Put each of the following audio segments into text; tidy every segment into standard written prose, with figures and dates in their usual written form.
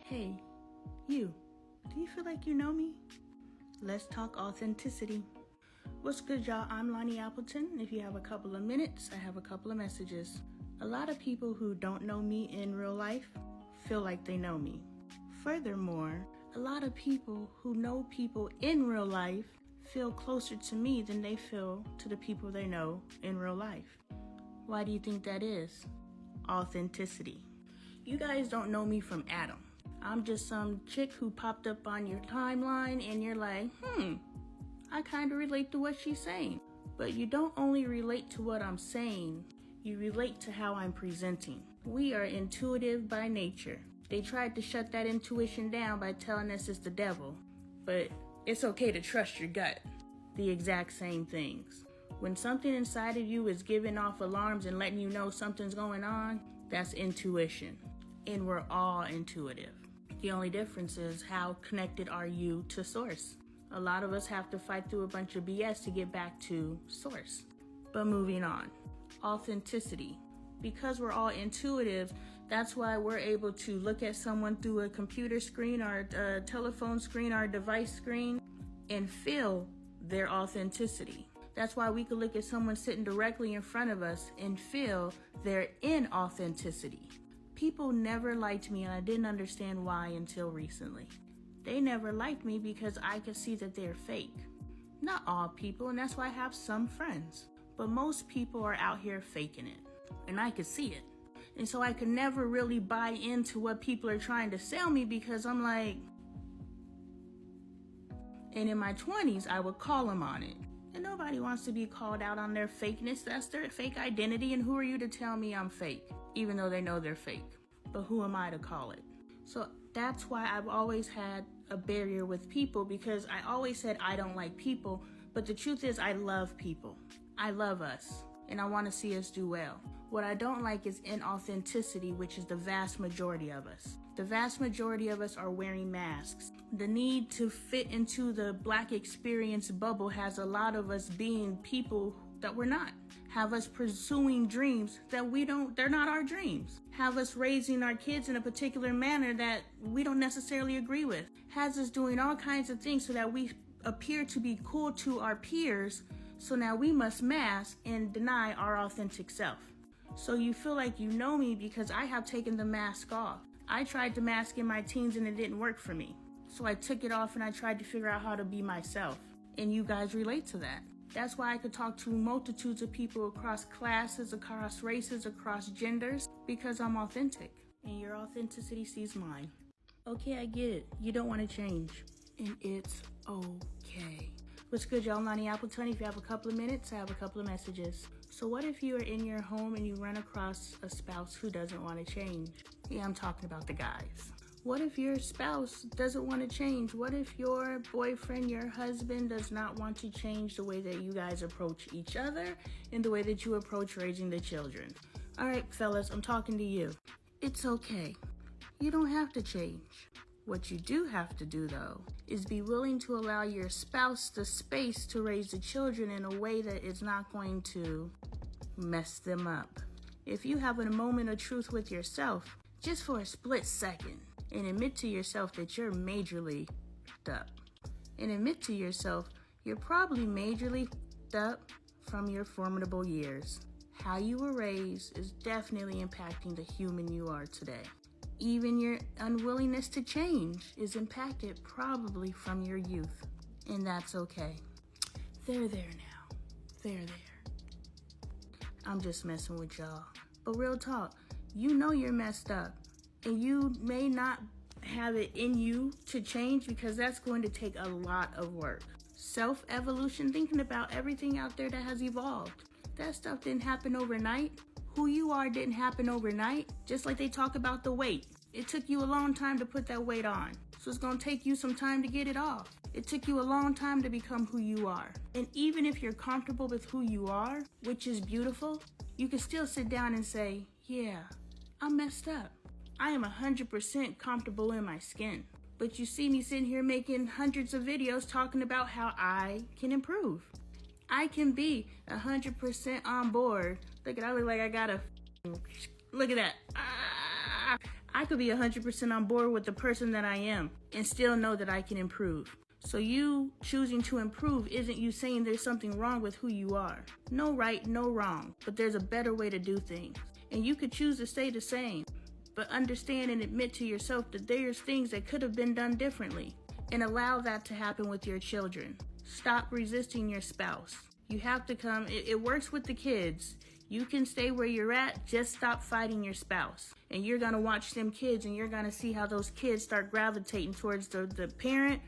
Hey, you, do you feel like you know me? Let's talk authenticity. What's good, y'all? I'm Lonnie Appleton. If you have a couple of minutes, I have a couple of messages. A lot of people who don't know me in real life feel like they know me. Furthermore, a lot of people who know people in real life feel closer to me than they feel to the people they know in real life. Why do you think that is? Authenticity. You guys don't know me from Adam. I'm just some chick who popped up on your timeline and you're like, I kind of relate to what she's saying. But you don't only relate to what I'm saying, you relate to how I'm presenting. We are intuitive by nature. They tried to shut that intuition down by telling us it's the devil. But it's okay to trust your gut. The exact same things. When something inside of you is giving off alarms and letting you know something's going on, that's intuition. And we're all intuitive. The only difference is how connected are you to source. A lot of us have to fight through a bunch of BS to get back to source. But moving on, authenticity. Because we're all intuitive, that's why we're able to look at someone through a computer screen or a telephone screen or a device screen and feel their authenticity. That's why we could look at someone sitting directly in front of us and feel their inauthenticity. People never liked me, and I didn't understand why until recently. They never liked me because I could see that they're fake. Not all people, and that's why I have some friends. But most people are out here faking it, and I could see it. And so I could never really buy into what people are trying to sell me because I'm like... And in my 20s, I would call them on it. And nobody wants to be called out on their fakeness. That's their fake identity. And who are you to tell me I'm fake? Even though they know they're fake. But who am I to call it? So that's why I've always had a barrier with people, because I always said I don't like people. But the truth is I love people. I love us. And I want to see us do well. What I don't like is inauthenticity, which is the vast majority of us. The vast majority of us are wearing masks. The need to fit into the Black experience bubble has a lot of us being people that we're not. Have us pursuing dreams that they're not our dreams. Have us raising our kids in a particular manner that we don't necessarily agree with. Has us doing all kinds of things so that we appear to be cool to our peers. So now we must mask and deny our authentic self. So you feel like you know me because I have taken the mask off. I tried to mask in my teens and it didn't work for me. So I took it off and I tried to figure out how to be myself. And you guys relate to that. That's why I could talk to multitudes of people across classes, across races, across genders, because I'm authentic. And your authenticity sees mine. Okay, I get it. You don't want to change. And it's okay. What's good, y'all? Lonnie Appleton. If you have a couple of minutes, I have a couple of messages. So what if you are in your home and you run across a spouse who doesn't want to change? Yeah, I'm talking about the guys. What if your spouse doesn't want to change? What if your boyfriend, your husband does not want to change the way that you guys approach each other and the way that you approach raising the children? All right, fellas, I'm talking to you. It's okay. You don't have to change. What you do have to do, though, is be willing to allow your spouse the space to raise the children in a way that is not going to mess them up. If you have a moment of truth with yourself, just for a split second, and admit to yourself that you're majorly f***ed up. And admit to yourself you're probably majorly f***ed up from your formidable years. How you were raised is definitely impacting the human you are today. Even your unwillingness to change is impacted probably from your youth. And that's okay. They're there now. They're there. I'm just messing with y'all. But real talk, you know you're messed up. And you may not have it in you to change because that's going to take a lot of work. Self-evolution, thinking about everything out there that has evolved. That stuff didn't happen overnight. Who you are didn't happen overnight. Just like they talk about the weight. It took you a long time to put that weight on. So it's going to take you some time to get it off. It took you a long time to become who you are. And even if you're comfortable with who you are, which is beautiful, you can still sit down and say, yeah, I'm messed up. I am 100% comfortable in my skin. But you see me sitting here making hundreds of videos talking about how I can improve. I can be 100% on board. Look at, I look like I got a, look at that. I could be 100% on board with the person that I am and still know that I can improve. So you choosing to improve isn't you saying there's something wrong with who you are. No right, no wrong, but there's a better way to do things. And you could choose to stay the same, but understand and admit to yourself that there's things that could have been done differently. And allow that to happen with your children. Stop resisting your spouse. You have to come, it works with the kids. You can stay where you're at, just stop fighting your spouse. And you're gonna watch them kids and you're gonna see how those kids start gravitating towards the parent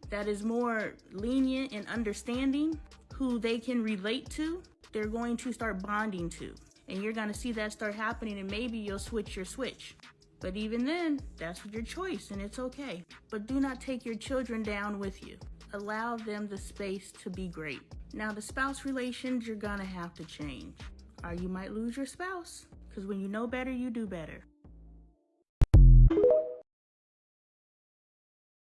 that is more lenient and understanding, who they can relate to. They're going to start bonding to. And you're gonna see that start happening, and maybe you'll switch your switch. But even then, that's your choice and it's okay. But do not take your children down with you. Allow them the space to be great. Now, the spouse relations, you're gonna have to change. Or you might lose your spouse. Because when you know better, you do better.